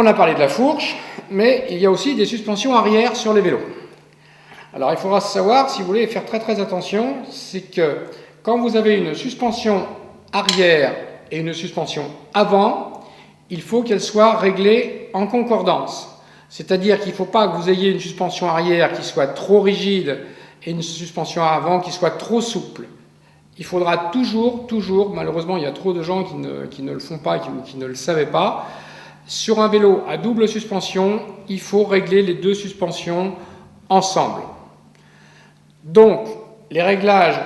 On a parlé de la fourche, mais il y a aussi des suspensions arrière sur les vélos. Alors il faudra savoir, si vous voulez faire très attention, c'est que quand vous avez une suspension arrière et une suspension avant, il faut qu'elles soient réglées en concordance. C'est-à-dire qu'il ne faut pas que vous ayez une suspension arrière qui soit trop rigide et une suspension avant qui soit trop souple. Il faudra toujours, malheureusement il y a trop de gens qui ne le font pas, qui ne le savaient pas, sur un vélo à double suspension, il faut régler les deux suspensions ensemble. Donc, les réglages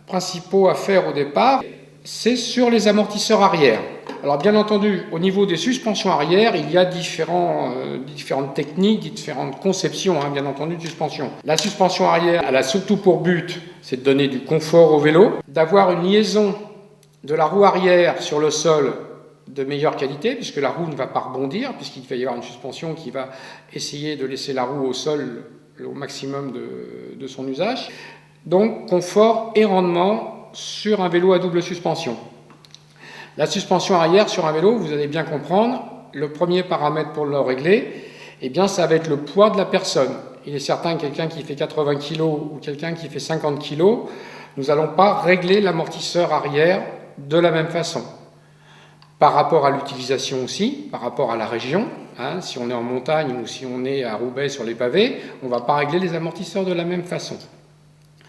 principaux à faire au départ, c'est sur les amortisseurs arrière. Alors bien entendu, au niveau des suspensions arrière, il y a différentes techniques, différentes conceptions, bien entendu, de suspension. La suspension arrière, elle a surtout pour but, c'est de donner du confort au vélo, d'avoir une liaison de la roue arrière sur le sol de meilleure qualité, puisque la roue ne va pas rebondir, puisqu'il va y avoir une suspension qui va essayer de laisser la roue au sol au maximum de son usage. Donc, confort et rendement sur un vélo à double suspension. La suspension arrière sur un vélo, vous allez bien comprendre, le premier paramètre pour le régler, eh bien, ça va être le poids de la personne. Il est certain que quelqu'un qui fait 80 kg ou quelqu'un qui fait 50 kg, nous n'allons pas régler l'amortisseur arrière de la même façon. Par rapport à l'utilisation aussi, par rapport à la région, si on est en montagne ou si on est à Roubaix sur les pavés, on ne va pas régler les amortisseurs de la même façon.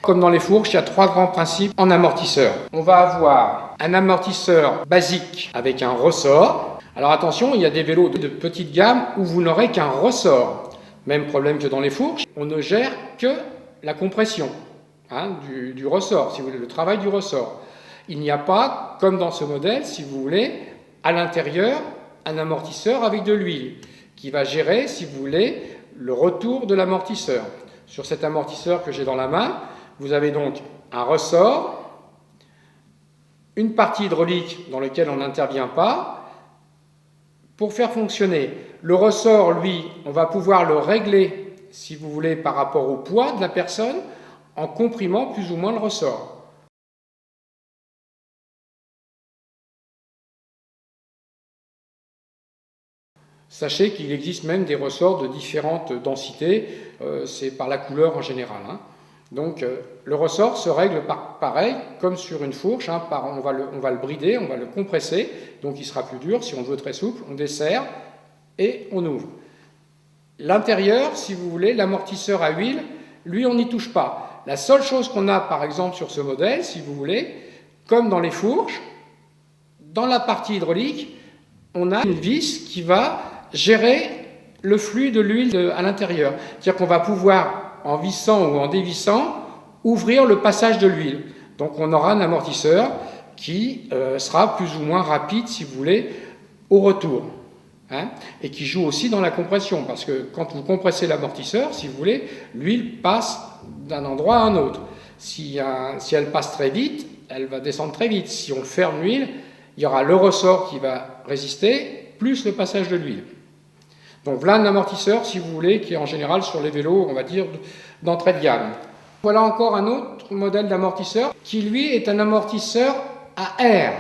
Comme dans les fourches, il y a trois grands principes en amortisseur. On va avoir un amortisseur basique avec un ressort. Alors attention, il y a des vélos de petite gamme où vous n'aurez qu'un ressort. Même problème que dans les fourches, on ne gère que la compression du ressort, si vous voulez, le travail du ressort. Il n'y a pas, comme dans ce modèle, si vous voulez, à l'intérieur, un amortisseur avec de l'huile qui va gérer, si vous voulez, le retour de l'amortisseur. Sur cet amortisseur que j'ai dans la main, vous avez donc un ressort, une partie hydraulique dans laquelle on n'intervient pas pour faire fonctionner. Le ressort, lui, on va pouvoir le régler, si vous voulez, par rapport au poids de la personne en comprimant plus ou moins le ressort. Sachez qu'il existe même des ressorts de différentes densités, c'est par la couleur en général. Donc le ressort se règle pareil, comme sur une fourche, on va le brider, on va le compresser, donc il sera plus dur. Si on veut très souple, on desserre et on ouvre. L'intérieur, si vous voulez, l'amortisseur à huile, lui on n'y touche pas. La seule chose qu'on a par exemple sur ce modèle, si vous voulez, comme dans les fourches, dans la partie hydraulique, on a une vis qui va gérer le flux de l'huile à l'intérieur. C'est-à-dire qu'on va pouvoir, en vissant ou en dévissant, ouvrir le passage de l'huile. Donc on aura un amortisseur qui sera plus ou moins rapide, si vous voulez, au retour. Et qui joue aussi dans la compression, parce que quand vous compressez l'amortisseur, si vous voulez, l'huile passe d'un endroit à un autre. Si elle passe très vite, elle va descendre très vite. Si on ferme l'huile, il y aura le ressort qui va résister, plus le passage de l'huile. Donc voilà un amortisseur, si vous voulez, qui est en général sur les vélos, on va dire, d'entrée de gamme. Voilà encore un autre modèle d'amortisseur, qui lui est un amortisseur à air.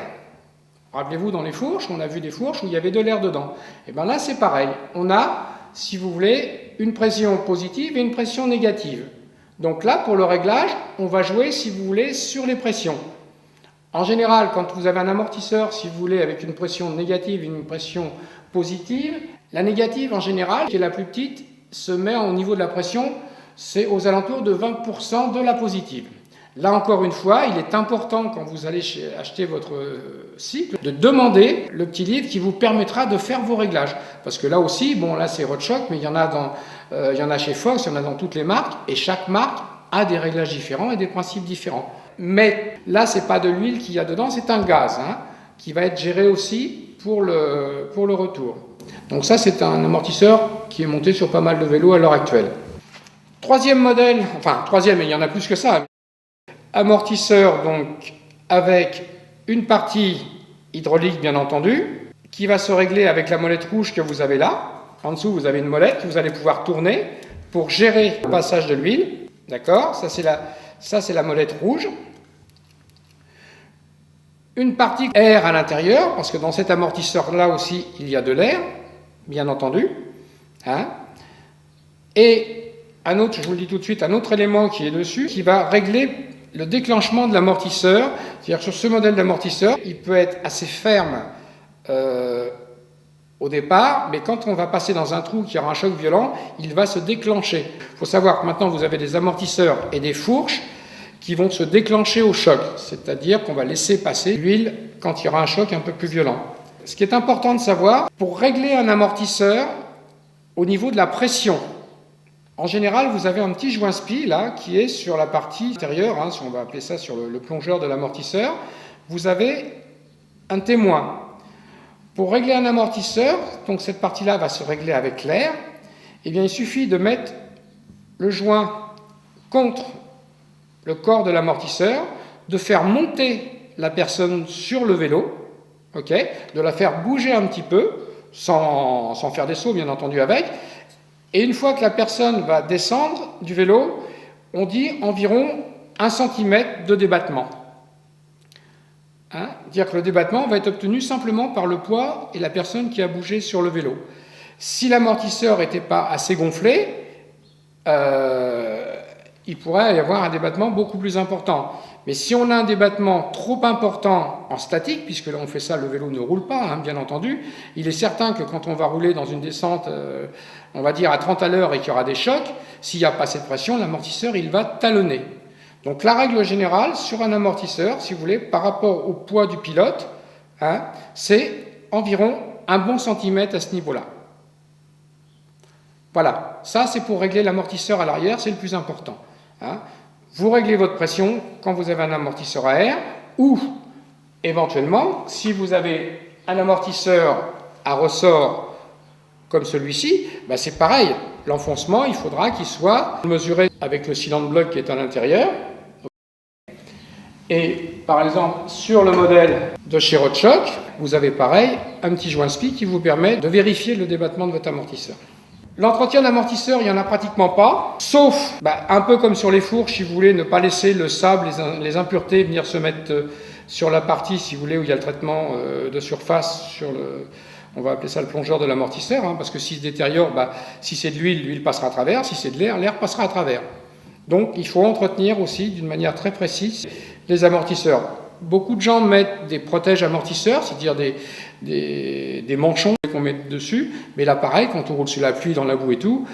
Rappelez-vous, dans les fourches, on a vu des fourches où il y avait de l'air dedans. Et bien là, c'est pareil. On a, si vous voulez, une pression positive et une pression négative. Donc là, pour le réglage, on va jouer, si vous voulez, sur les pressions. En général, quand vous avez un amortisseur, si vous voulez, avec une pression négative et une pression positive, la négative, en général, qui est la plus petite, se met au niveau de la pression, c'est aux alentours de 20% de la positive. Là, encore une fois, il est important, quand vous allez acheter votre cycle, de demander le petit livre qui vous permettra de faire vos réglages. Parce que là aussi, bon, là c'est Rodshock, mais il y en a chez Fox, il y en a dans toutes les marques, et chaque marque a des réglages différents et des principes différents. Mais là, ce n'est pas de l'huile qu'il y a dedans, c'est un gaz qui va être géré aussi pour le retour. Donc ça, c'est un amortisseur qui est monté sur pas mal de vélos à l'heure actuelle. Troisième modèle, enfin troisième, mais il y en a plus que ça. Amortisseur donc avec une partie hydraulique bien entendu, qui va se régler avec la molette rouge que vous avez là. En dessous, vous avez une molette que vous allez pouvoir tourner pour gérer le passage de l'huile. D'accord ? Ça, c'est la molette rouge. Une partie air à l'intérieur, parce que dans cet amortisseur-là aussi, il y a de l'air. bien entendu. Hein. Et un autre, je vous le dis tout de suite, un autre élément qui est dessus, qui va régler le déclenchement de l'amortisseur. C'est-à-dire que sur ce modèle d'amortisseur, il peut être assez ferme au départ, mais quand on va passer dans un trou qui aura un choc violent, il va se déclencher. Il faut savoir que maintenant vous avez des amortisseurs et des fourches qui vont se déclencher au choc, c'est-à-dire qu'on va laisser passer l'huile quand il y aura un choc un peu plus violent. Ce qui est important de savoir, pour régler un amortisseur au niveau de la pression, en général vous avez un petit joint spi là qui est sur la partie intérieure, hein, si on va appeler ça sur le plongeur de l'amortisseur, vous avez un témoin. Pour régler un amortisseur, donc cette partie-là va se régler avec l'air, eh bien il suffit de mettre le joint contre le corps de l'amortisseur, de faire monter la personne sur le vélo, okay, de la faire bouger un petit peu, sans faire des sauts bien entendu avec, et une fois que la personne va descendre du vélo, on dit environ 1 cm de débattement. Hein, dire que le débattement va être obtenu simplement par le poids et la personne qui a bougé sur le vélo. Si l'amortisseur n'était pas assez gonflé, il pourrait y avoir un débattement beaucoup plus important. Mais si on a un débattement trop important en statique, puisque là on fait ça, le vélo ne roule pas, hein, bien entendu, il est certain que quand on va rouler dans une descente, on va dire à 30 à l'heure et qu'il y aura des chocs, s'il n'y a pas assez de pression, l'amortisseur il va talonner. Donc la règle générale sur un amortisseur, si vous voulez, par rapport au poids du pilote, hein, c'est environ un bon centimètre à ce niveau-là. Voilà, ça c'est pour régler l'amortisseur à l'arrière, c'est le plus important. Hein. Vous réglez votre pression quand vous avez un amortisseur à air, ou éventuellement, si vous avez un amortisseur à ressort comme celui-ci, bah c'est pareil, l'enfoncement, il faudra qu'il soit mesuré avec le cylinder bloc qui est à l'intérieur. Et par exemple, sur le modèle de chez Rodshock, vous avez pareil, un petit joint spi qui vous permet de vérifier le débattement de votre amortisseur. L'entretien d'amortisseur, il n'y en a pratiquement pas, sauf, un peu comme sur les fourches, si vous voulez, ne pas laisser le sable, les impuretés venir se mettre sur la partie, si vous voulez, où il y a le traitement de surface, sur le, on va appeler ça le plongeur de l'amortisseur, hein, parce que s'il se détériore, si c'est de l'huile, l'huile passera à travers, si c'est de l'air, l'air passera à travers. Donc il faut entretenir aussi d'une manière très précise les amortisseurs. Beaucoup de gens mettent des protèges amortisseurs, c'est-à-dire des manchons qu'on met dessus, mais là pareil, quand on roule sur la pluie, dans la boue et tout,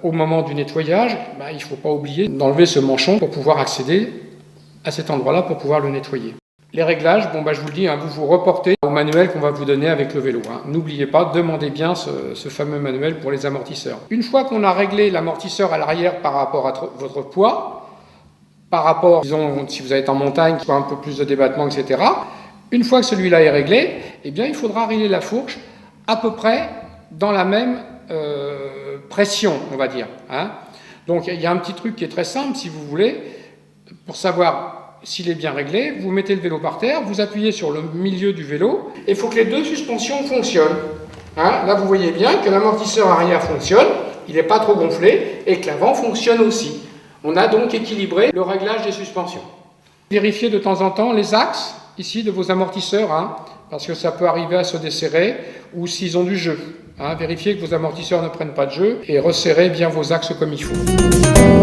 au moment du nettoyage, il ne faut pas oublier d'enlever ce manchon pour pouvoir accéder à cet endroit-là pour pouvoir le nettoyer. Les réglages, je vous le dis, hein, vous reportez au manuel qu'on va vous donner avec le vélo. Hein. N'oubliez pas, demandez bien ce fameux manuel pour les amortisseurs. Une fois qu'on a réglé l'amortisseur à l'arrière par rapport à votre poids, par rapport, disons, si vous êtes en montagne, soit un peu plus de débattement, etc. Une fois que celui-là est réglé, eh bien, il faudra régler la fourche à peu près dans la même pression, on va dire. Hein. Donc, il y a un petit truc qui est très simple, si vous voulez, pour savoir s'il est bien réglé, vous mettez le vélo par terre, vous appuyez sur le milieu du vélo, et il faut que les deux suspensions fonctionnent. Hein, là, vous voyez bien que l'amortisseur arrière fonctionne, il n'est pas trop gonflé, et que l'avant fonctionne aussi. On a donc équilibré le réglage des suspensions. Vérifiez de temps en temps les axes, ici, de vos amortisseurs, hein, parce que ça peut arriver à se desserrer, ou s'ils ont du jeu. Hein, vérifiez que vos amortisseurs ne prennent pas de jeu, et resserrez bien vos axes comme il faut.